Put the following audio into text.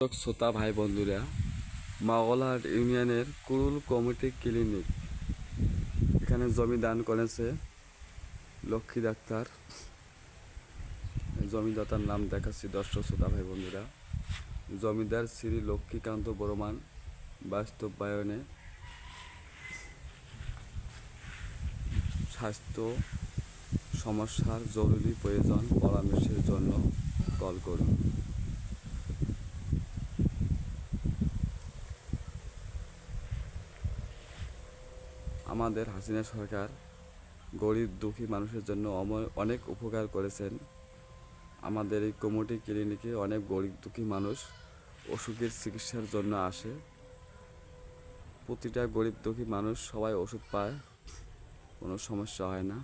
দর্শক শ্রোতা ভাই বন্ধুরা, মাওলাহাট ইউনিয়নের কুরুল কমিউনিটি ক্লিনিক, এখানে জমি দান করেছে লক্ষ্মী ডাক্তার। জমিদাতার নাম দেখাচ্ছি দর্শক শ্রোতা ভাই বন্ধুরা। জমিদার শ্রী লক্ষ্মীকান্ত বর্মন। বাস্তবায়নে স্বাস্থ্য সমস্যার জরুরি প্রয়োজন, পরামর্শের জন্য কল করুন। আমাদের হাসিনা সরকার গরিব দুঃখী মানুষের জন্য অনেক উপকার করেছেন। আমাদের এই কমিউনিটি ক্লিনিকে অনেক গরিব দুঃখী মানুষ অসুখের চিকিৎসার জন্য আসে। প্রতিটা গরিব দুঃখী মানুষ সবাই ওষুধ পায়, কোনো সমস্যা হয় না।